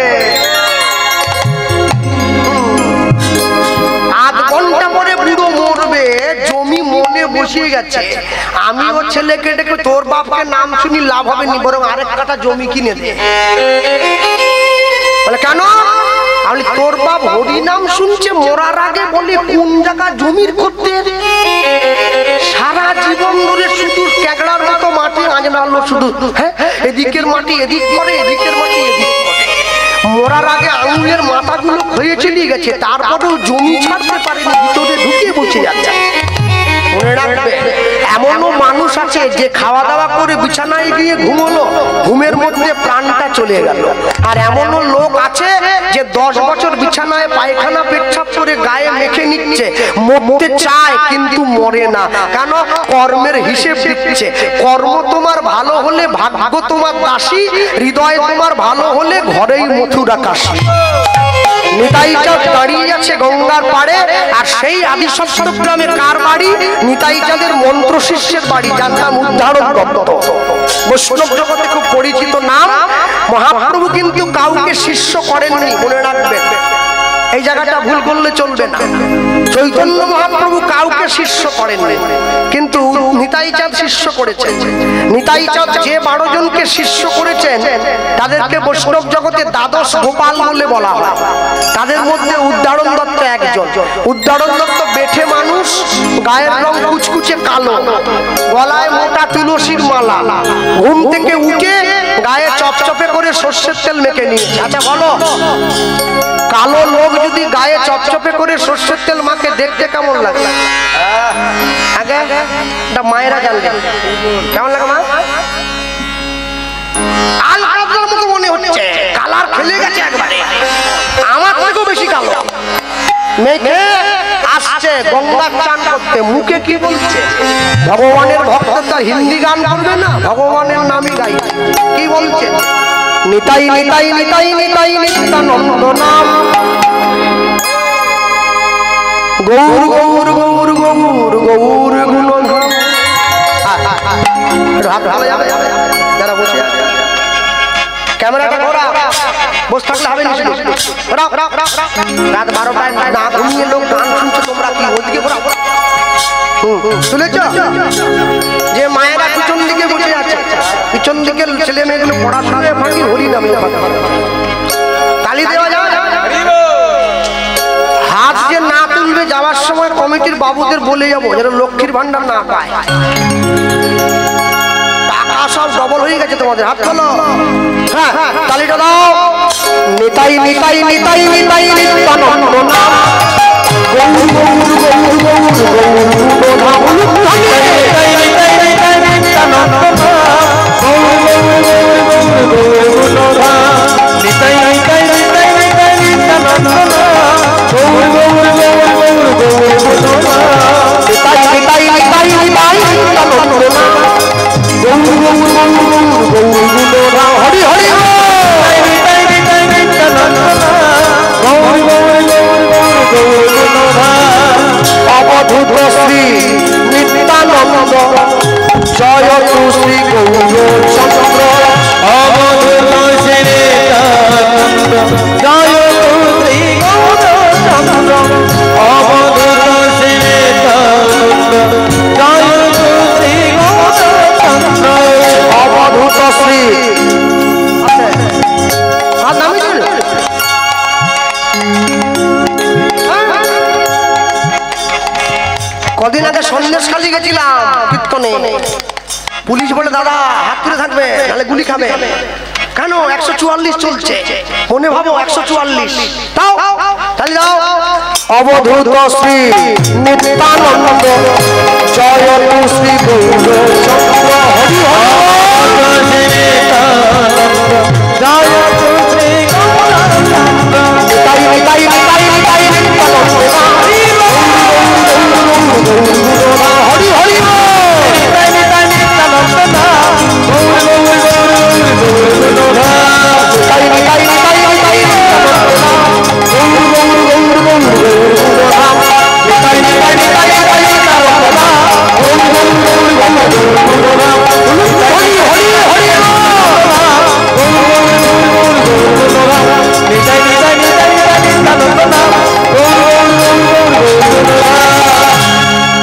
আধ ঘন্টা পরে বুড়ো মরবে, জমি মনে বসিয়ে গেছে। আমি ওর ছেলেকে ডেকে, তোর বাপকে নাম শুনি লাভ হবে নি, বরং আরেক কাটা জমি কিনে দে। বলে কেন? আমি তোর বাপ হরিনাম শুনছে মরার আগে, বলে কোন জায়গা জমির করতে? সারা জীবন ধরে শুধু ক্যাগড়ার মতো মাটি আঁচড়ালো, শুধু হ্যাঁ এদিকের মাটি এদিক করে, এদিকের মাটি এদিক করে। মরার আগে আঙুলের মাথাগুলো ক্ষয়ে চলে গেছে, তারপরেও জমি ছাড়তে পারেনি, ভিতরে ঢুকে বসে যাচ্ছে। মনে রাখবে, এমনও মানুষ আছে যে খাওয়া দাওয়া করে বিছানায় গিয়ে ঘুমোলো, ঘুমের মধ্যে প্রাণটা চলে গেল। আর এমনও লোক আছে যে 10 বছর বিছানায় পায়খানা পেচ্ছাপ করে গায়ে মেখে নিচ্ছে, মরতে চায় কিন্তু মরে না। কেন? কর্মের হিসেব দিচ্ছে। কর্ম তোমার ভালো হলে ভাগ্য তোমার দাসী, হৃদয় তোমার ভালো হলে ঘরেই মথুরা কাশী। নিতাই চাঁদ দাঁড়িয়ে আছে গঙ্গার পাড়ে, আর সেই আদি সপ্তগ্রামে কার বাড়ি? নিতাই চাঁদের মন্ত্র শিষ্যের বাড়ি, যার নাম উদ্ধারণ দত্ত। বৈষ্ণব জগতে খুব পরিচিত নাম। মহাপ্রভু কিন্তু কাউকে শিষ্য করেননি, মনে রাখবেন, এই জায়গাটা ভুল করলে চলবে না। চৈতন্য মহাপ্রভু কাউকে শিষ্য করেননি, কিন্তু নিতাই চাঁদ শিষ্য করেছেন। নিতাই চাঁদ যে 12 জনকে শিষ্য করেছেন, তাদেরকে বৈষ্ণব জগতে দ্বাদশ গোপাল বলে বলা হয়। তাদের মধ্যে উদ্ধারণ দত্ত একজন। উদ্ধারণ দত্ত বেঠে মানুষ, গায়ের রং কুচকুচে কালো, গলায় মোটা তুলসীর মালা, ঘুম থেকে উঠে গায়ে চপচপে করে সর্ষের তেল মেখে নিয়েছে। আচ্ছা বলো, কালো লোক যদি গায়ে চপচপে করে সর্ষের তেল মাখে, দেখতে কেমন লাগে? আগে এটা মায়েরা জানবে কেমন লাগে। মা আল কালার মতো মনে হচ্ছে, কালার খেলে গেছে একবারে, আমার থেকেও বেশি কালো। মেঘে আসছে গঙ্গা চান করতে, মুখে কি বলছে? ভগবানের ভক্ত তার হিন্দি গান করবে না, ভগবানের নামই গাই। কি বলছে? নিতাই নিতাই নিতাই নিতাই নিত্যানন্দ নাম, গৌর গৌর গৌর গৌর গৌর গুণধাম। যারা বসে আছে ক্যামেরাটা ঘোরা, বসে থাকলে হবে না। রাত 12টায় না ঘুমিয়ে লোক গান শুনছে, তোমরা কি ওদিকে ঘোরা? শুনেছ যে মায়েরা পিছন দিকে বসে আছে, পিছন দিকে ছেলে মেয়েগুলো পড়াশোনায় ফাঁকি, হরিনামে তালি দেওয়া যায়। হাত যে না তুলবে, যাওয়ার সময় কমিটির বাবুদের বলে যাবো যেন লক্ষ্মীর ভান্ডার না পায়। টাকা সব ডবল হয়ে গেছে তোমাদের, হাত তোলো। হ্যাঁ, তালিটা দাও। নিতাই নিতাই নিতাই নিতাই নিত্যানন্দ নাম, গৌর গৌর গৌর গৌর গৌর হরি হরি অবধূত শ্রী নিত্যানন্দ, জয় তু শ্রী গৌর চন্দ্র, অবধূত শ্রী নিত্যানন্দ, জয় তু শ্রী গৌর চন্দ্র, অবধূত শ্রী নিত্যানন্দ, জয় তু শ্রী গৌর চন্দ্র, অবধূত শ্রী গেলাম কীর্তনে। পুলিশ বলে দাদা হাত তুলে থাকবে নাহলে গুলি খাবে। কেন 144 চলছে, মনে ভাবো 144 তাও তাহলে দাও। অবধূত শ্রী নিত্যানন্দ জয় তু শ্রী গৌরচন্দ্র হরি হরি জয় তু শ্রী গৌরচন্দ্র তাই তাই তাই তাই হরি হরি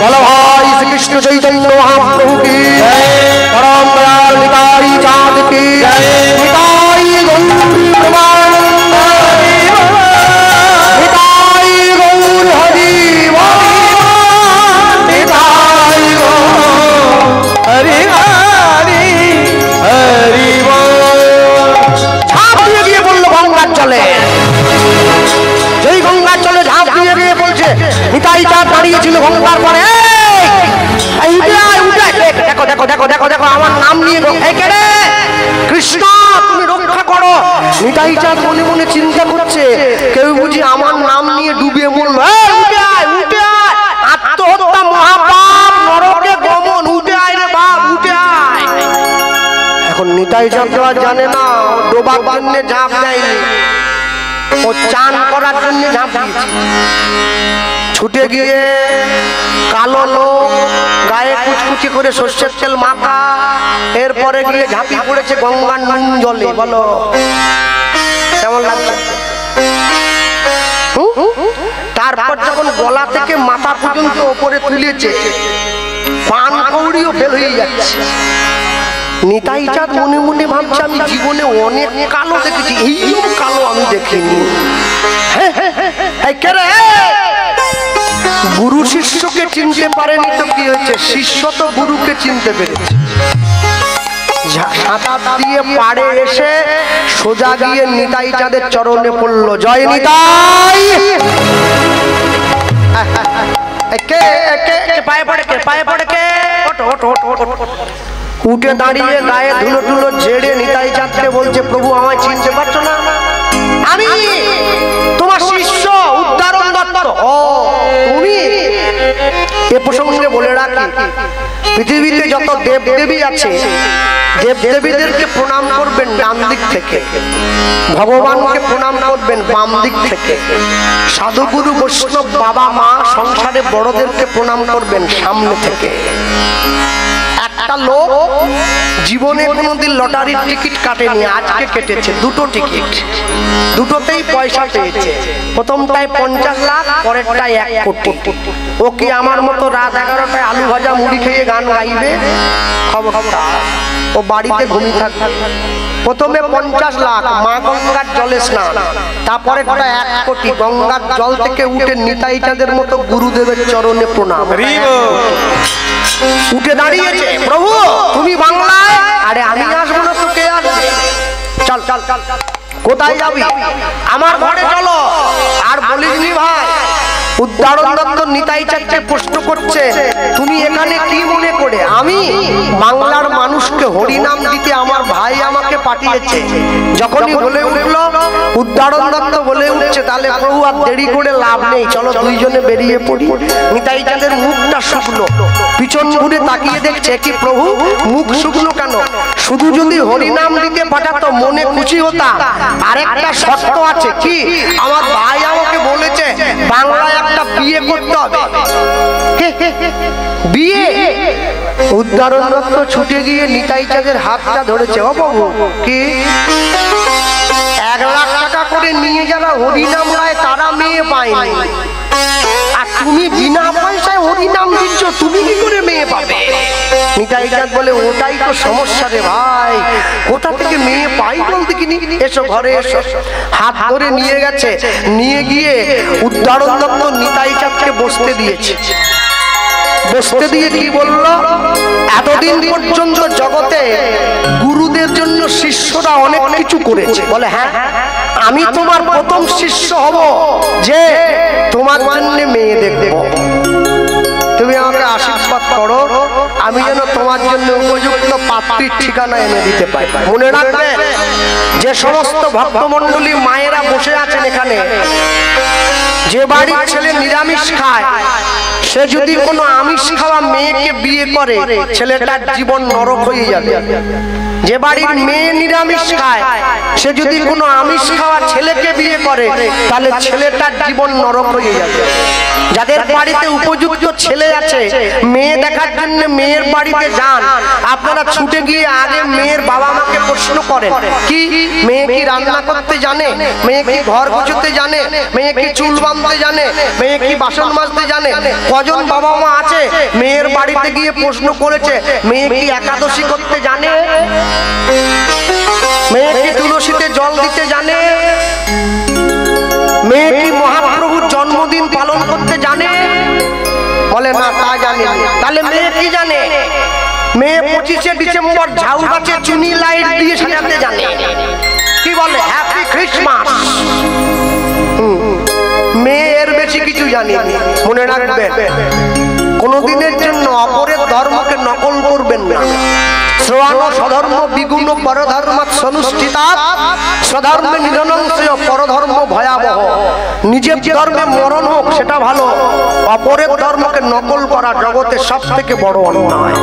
বলো ভাই শ্রীকৃষ্ণ চৈতন্য মহাপ্রভু কি পরম দয়াল নিতাই চাঁদ কি নিতাই গৌর প্রমানন্দ নিতাই গৌর হরি নিতাই হরি হরি হরি ঝাঁপ দিয়ে গিয়ে বললো গঙ্গার জলে। যেই গঙ্গার জলে ঝাঁপ দিয়ে গিয়ে বলছে নিতাই চাঁদ দাঁড়িয়েছিল গঙ্গার পরে দেখো দেখো দেখো দেখো দেখো আমার নাম নিয়ে কৃষ্ণ তুমি রক্ষা করো। নিতাই চাঁদ মনে মনে চিন্তা করছে কেউ বুঝি আমার নাম নিয়ে ডুবে মরল। উঠে আয় উঠে আয়, আত্মহত্যা মহাপাপ, নরকে গমন, উঠে আয় রে বাপ উঠে আয়। এখন নিতাই চাঁদ তো আর জানে না ডোবার জন্য ঝাঁপ দেয়নি, ও চান করার জন্য ঝাঁপ দিয়েছে। ছুটে গিয়ে কালো লোক গায়ে কুচকুচি করে সর্ষের তেল মাখা, এরপরে গিয়ে ঝাঁপি পড়েছে গঙ্গার নুন জলে। বলো কেমন লাগছে? তারপর যখন গলা থেকে মাথা পর্যন্ত ওপরে তুলেছে পান কৌড়িও ফেল হয়ে যাচ্ছে। নিতাই চাঁদ মনে মনে ভাবছে আমি জীবনে অনেক কালো দেখেছি, এইরকম কালো আমি দেখিনি। গুরু শিষ্যকে চিনতে পারেনি তো কি হয়েছে, শিষ্য তো গুরুকে চিনতে পেরেছে। সাঁতার দিয়ে পাড়ে এসে সোজা গিয়ে নিতাই চাঁদের চরণে পড়ল। জয় নিতাই। পায়ে পড়ে কে, পায়ে পড়ে কে, উঠে দাঁড়িয়ে গায়ে ধুলো টুলো ঝেড়ে নিতাই চাঁদকে বলছে প্রভু আমায় চিনতে পারছো না? আমি তোমার শিষ্য উদ্ধারণ দত্ত। ও তুমি? এ প্রসঙ্গে বলে রাখি পৃথিবীতে যত দেব দেবী আছে দেব দেবীদেরকে প্রণাম করবেন ডান দিক থেকে, ভগবানকে প্রণাম করবেন বাম দিক থেকে, সাধুগুরু বৈষ্ণব বাবা মা সংসারে বড়দেরকে প্রণাম করবেন সামনে থেকে। একটা লোক জীবনে কোনোদিন লটারির টিকিট কাটেনি, আজকে কেটেছে দুটো টিকিট, দুটোতেই পয়সা পেয়েছে। প্রথমটায় 50 লাখ, পরেরটায় 1 কোটি। ও কি আমার মতো রাত 11টায় আলু ভাজা মুড়ি খেয়ে গান গাইবে? খবরটা ও বাড়িতে ঘুমিয়ে থাকবে। প্রথমে 50 লাখ মা গঙ্গার জলে স্নান, তারপরে 1 কোটি গঙ্গার জল থেকে উঠে নিতাই চাঁদের মতো গুরুদেবের চরণে প্রণাম। উঠে দাঁড়িয়েছে প্রভু তুমি বাংলায়, আরে আমি আসবো না তো কে আসবে? চল চল চল, কোথায় যাবি? আমার ঘরে চলো। আর বলিসনি ভাই উদ্ধারণ দত্ত নিতাই চাঁদকে প্রশ্ন করছে তুমি এখানে কি মনে করে? আমি বাংলার মানুষকে হরিনাম দিতে আমার ভাই আমাকে পাঠিয়েছে। যখনই বলে উঠলো উদ্ধারণ দত্ত বলে উঠছে তাহলে প্রভু আর দেরি করে লাভ নেই, চলো দুইজনে বেরিয়ে পড়ি। নিতাই চাঁদের মুখটা শুকনো, পিছন ঘুরে তাকিয়ে দেখছে কি প্রভু মুখ শুকনো কেন? শুধু যদি হরিনাম দিতে পাঠাতো মনে খুশি হতাম। আরেকটা শর্ত আছে কি? আমার ভাই আমাকে বলেছে বাংলায় একটা বিয়ে করতে হবে। বিয়ে? উদ্ধারণ দত্ত ছুটে গিয়ে নিতাই চাঁদের হাতটা ধরেছে। ও বাবু কি 1 লাখ টাকা করে নিয়ে যারা হরিনাম গায় তারা মেয়ে পায়নি, আর তুমি বিনা পয়সায় হরিনাম দিচ্ছ, তুমি কি করে মেয়ে পাবে? নিতাই চাঁদ বলে ওটাই তো সমস্যা রে ভাই, কোথা থেকে মেয়ে পাই বলতে কিনি। এসো ঘরে এসো। হাত ধরে নিয়ে গেছে, নিয়ে গিয়ে উদ্ধারণ দত্ত নিতাই চাঁদকে বসতে দিয়েছে। বসতে দিয়ে কি বলল, এতদিন পর্যন্ত জগতে গুরুদের জন্য শিষ্যরা অনেক কিছু করেছে। বলে হ্যাঁ, আমি তোমার প্রথম শিষ্য হব যে তোমার জন্য মেয়ে দেখব। তুমি আমাকে আশীর্বাদ করো, আমি যেন তোমার জন্য উপযুক্ত পাত্রীর ঠিকানা এনে দিতে পারি। মনে রাখবে, যে সমস্ত ভক্তমণ্ডলী মায়েরা বসে আছেন এখানে, যে বাড়ির ছেলে নিরামিষ খায়, সে যদি কোনো আমিষ খাওয়া মেয়েকে বিয়ে করে, ছেলেটার জীবন নরক হয়ে যাবে। যে বাড়ির মেয়ে নিরামিষ খায়, সে যদি কোনো আমিষ খাওয়া ছেলেকে বিয়ে করে, তাহলে ছেলেটার জীবন নরক হয়ে যাবে। যাদের বাড়িতে উপযুক্ত ছেলে আছে, মেয়ে দেখার জন্য মেয়ের বাড়িতে যান, আপনারা ছুটে গিয়ে আগে মেয়ের বাবা মাকে প্রশ্ন করেন, কি মেয়ে কি রান্না করতে জানে, মেয়ে কি ঘর গুছাতে জানে, মেয়ে কি চুল বাঁধতে জানে, মেয়ে কি বাসন মাজতে জানে। কজন বাবা মা আছে মেয়ের বাড়িতে গিয়ে প্রশ্ন করেছে, মেয়ে কি একাদশী করতে জানে, মেয়ে কি তুলসীতে জল দিতে জানে, মেয়ে কি মহাপ্রভুর জন্মদিন পালন করতে জানে? বলে না, তা জানে। তাহলে মেয়ে কি জানে? মেয়ে 25শে ডিসেম্বর ঝাউ গাছে চুনি লাইট দিয়ে সাজাতে জানে। কি বলে, হ্যাপি ক্রিসমাস। মেয়ের বেশি কিছু জানি। মনে রাখবেন, কোনদিনের জন্য অপরের ধর্মকে নকল করবেন না। শ্রবণ স্বধর্ম বিগুণ পরধর্মাৎ সনুষ্ঠিতাৎ স্বধর্মে নিধনংসেয় পরধর্ম ভয়াবহ। নিজের ধর্মে মরণ হোক সেটা ভালো, অপরের ধর্মকে নকল করা জগতের সবথেকে বড় অন্যায়।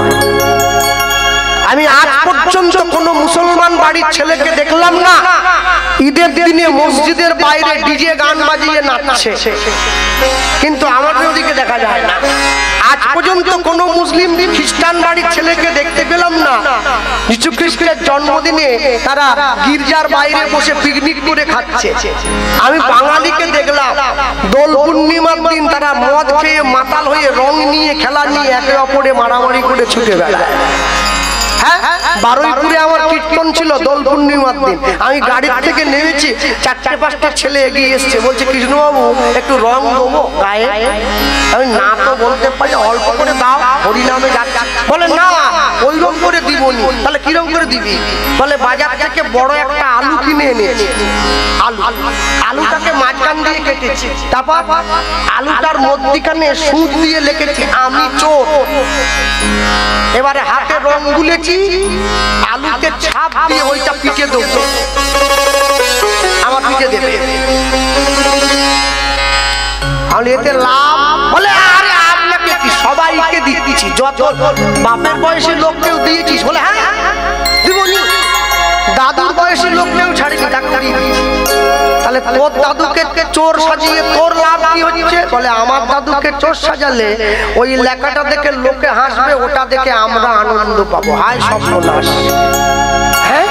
আমি আজ পর্যন্ত কোন মুসলমান বাড়ির ছেলেকে দেখলাম না ঈদের দিনে মসজিদের বাইরে ডিজে গান বাজিয়ে নাচছে, কিন্তু আমাদের ওদিকে দেখা যায় না। আজ পর্যন্ত কোন মুসলিম খ্রিস্টান বাড়ির ছেলেকে দেখতে পেলাম না যীশু খ্রিস্টের জন্মদিনে তারা গির্জার বাইরে বসে পিকনিক করে খাচ্ছে। আমি বাঙালিকে দেখলাম দোল পূর্ণিমার দিন তারা মদ খেয়ে মাতাল হয়ে রং নিয়ে খেলা নিয়ে একে অপরে মারামারি করে ছুটে বেড়ায়। হ্যাঁ, বারুইপুরে আমার কীর্তন ছিল দোল পূর্ণিমার দিন। আমি গাড়ির থেকে নেমেছি, 4-5টা ছেলে এগিয়ে এসছে, বলছে কৃষ্ণবাবু একটু রং দেবো গায়ে। আমি না তো বলতে পারি, অল্প করে দাও, হরিনামে যাচ্ছে। বলে না, ওই রং করে দিবনি। তাহলে কিরম করে দিবি? বলে বাজার থেকে বড় একটা আলু কিনে এনেছি, আলুটাকে মাঝখান দিয়ে কেটেছি, তারপর আলুটার মধ্যিখানে সুদ দিয়ে লিখেছি আমি চোর। এবারে হাতে রং গুলেছি, আলুতে ছাপ দিয়ে ওইটা পিকে দেবো, আমার পিকে দেবে। আমি এতে লাভ। বলে আরে আপনাকে কি, সবাইকে দিচ্ছি, যত বাপের বয়সী লোককেও দিয়েছিস? বলে হ্যাঁ দিবনি। দাদুর বয়সী লোককেও ছাড়িনি, তাকে দিয়ে দিয়েছি। তাহলে তোর দাদুকে চোর সাজিয়ে তোর লাভ কি হচ্ছে? বলে আমার দাদুকে চোর সাজালে ওই লেখাটা দেখে লোকে হাসবে, ওটা দেখে আমরা আনন্দ পাবো। হায় সর্বনাশ! হ্যাঁ,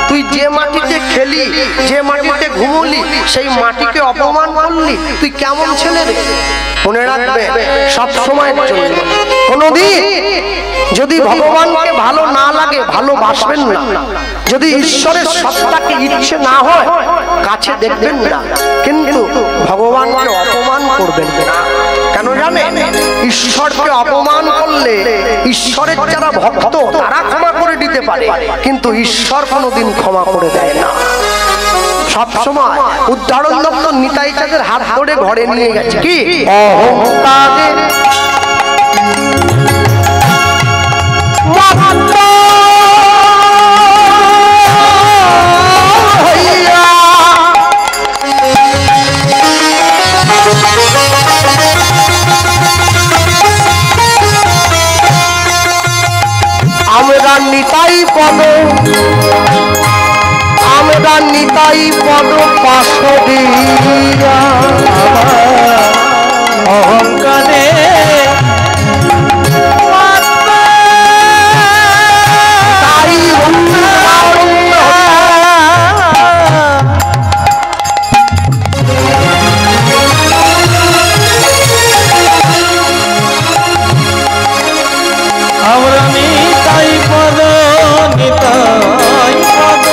তুই যে মাটিতে খেলি, যে মাটিতে ঘুমলি, সেই মাটিকে অপমান করলি, তুই কেমন ছেলে রে? মনে রাখবে, সব সময়ের জন্য কোনদিন যদি ভগবানকে ভালো না লাগে ভালোবাসবেন না। যদি ঈশ্বরের সত্তাকে ইচ্ছে না হয় কাছে দেখবেন না, কিন্তু ভগবানকে অপমান করবেন না। কেন জানেন? ঈশ্বরকে অপমান করলে ঈশ্বরের যারা ভক্ত তারা ক্ষমা করে দিতে পারে, কিন্তু ঈশ্বর কোনোদিন ক্ষমা করে দেয় না। সব সময় উদাহরণ দত্ত নিতাই চাঁদের হাত ধরে ঘরে নিয়ে গেছে। কি অহংকারে আমরা নিতাই পদ, আমরা নিতাই পদ পাশবিরা অহংকারে আমরা নিতাই পদ, নিতাই পদ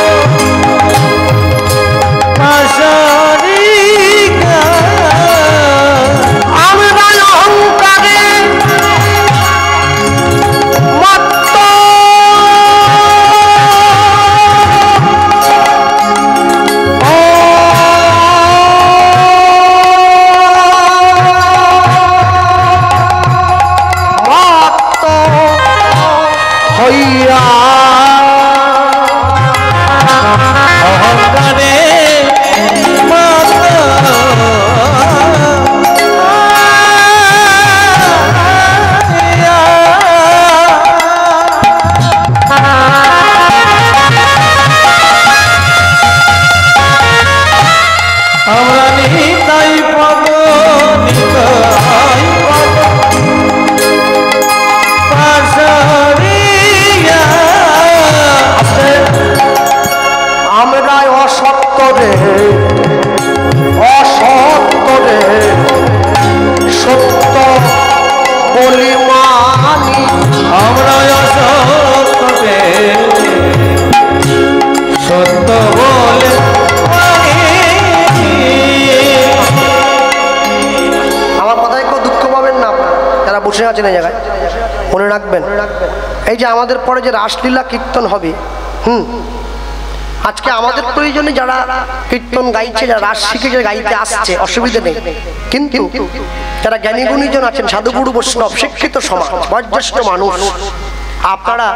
পাশবিরা। আমরা অহংকার হইয়া অহংকারে মাতা আমরা নিতাই পদ নিতাই পদ পাশরিয়া আমরা অসত্য রে সত্য বলি মানি আমরা অসত্যকে সত্য বলে মানি। আমার কথায় কেউ দুঃখ পাবেন না, আপনারা যারা বসে আছেন এই জায়গায় মনে রাখবেন, এই যে আমাদের পরে যে রাসলীলা কীর্তন হবে, আজকে আমাদের প্রয়োজনে যারা কীর্তন গাইছে, যারা রাস শিখে গাইতে আসছে, অসুবিধা নেই, কিন্তু যারা জ্ঞানী গুণীজন আছেন, সাধুগুরু বৈষ্ণব, শিক্ষিত সমাজ, বয়োজ্যেষ্ঠ মানুষ, আপনারা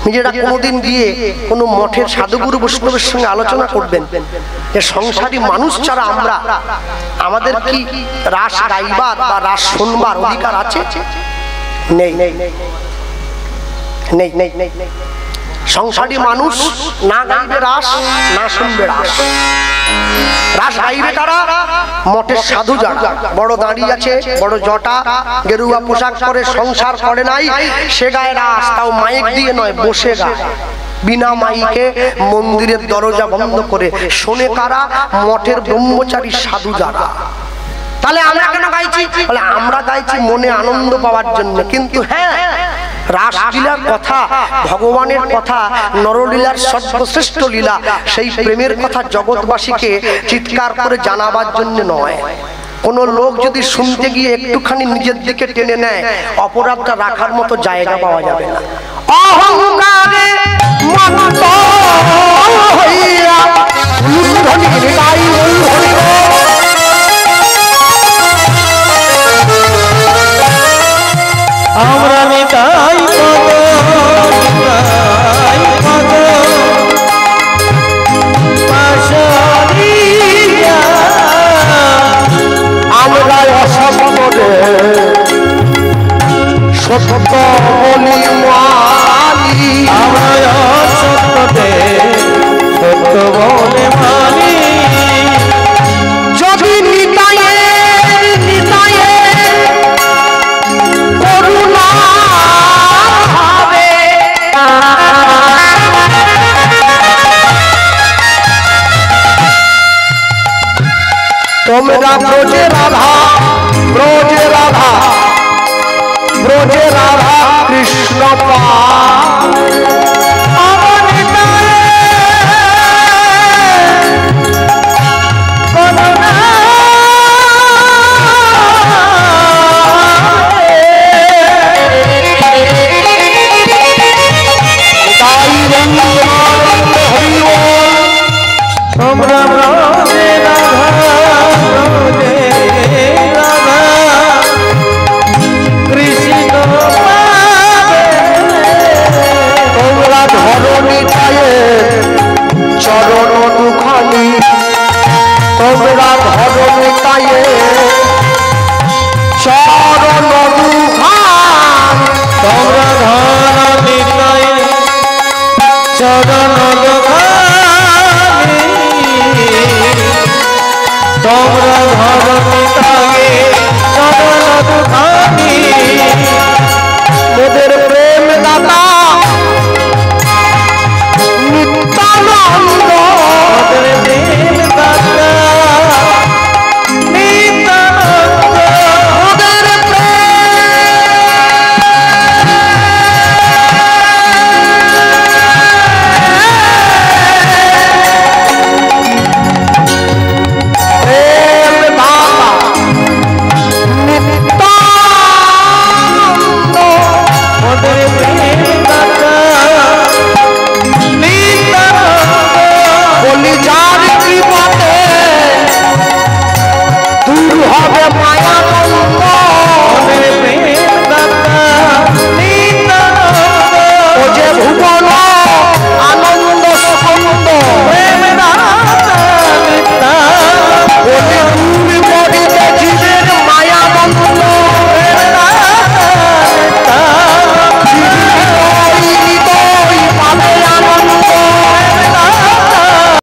নিজেরা কোনোদিন গিয়ে কোনো মঠের সাধুগুরু বৈষ্ণবের সঙ্গে আলোচনা করবেন যে সংসারী মানুষ ছাড়া আমাদের কি রাস গাইবার বা রাস শুনবার অধিকার আছে? নেই নেই নেই নেই। সংসারী মানুষ না গাইবে রাস, না শুনবে রাস। রাস গাইবে কারা? মঠের সাধু যারা বড় দাঁড়িয়ে আছে, বড় জটা, গেরুয়া পোশাক পরে, সংসার করে নাই, সে গায়ে রাস, তাও মাইক দিয়ে নয়, বসে গায় বিনা মাইকে, মন্দিরের দরজা বন্ধ করে। শোনে কারা? মঠের ব্রহ্মচারী সাধু যারা। তাহলে আমরা কেন গাইছি? বলে আমরা গাইছি মনে আনন্দ পাওয়ার জন্য। কিন্তু হ্যাঁ, রাসলীলার কথা, ভগবানের কথা, নরলীলার সর্বশ্রেষ্ঠ লীলা, সেই প্রেমের কথা জগৎবাসীকে চিৎকার করে জানাবার জন্য নয়। কোন লোক যদি শুনতে গিয়ে একটুখানি নিজের দিকে টেনে নেয়, অপরাধটা রাখার মতো জায়গা পাওয়া যাবে না। অহংকারে মত্ত হইয়া উলুধ্বনি গাই উলুধ্বনি আমরা নিতাই পদ নিতাই পদ পাশরিয়া আমরা অসম্পদে সত্য বলি মানি। আমরা অসত্যকে সত্য বলে মানি। যদি নিতায়ে করুণা হবে, তোমরা ব্রজে রাধা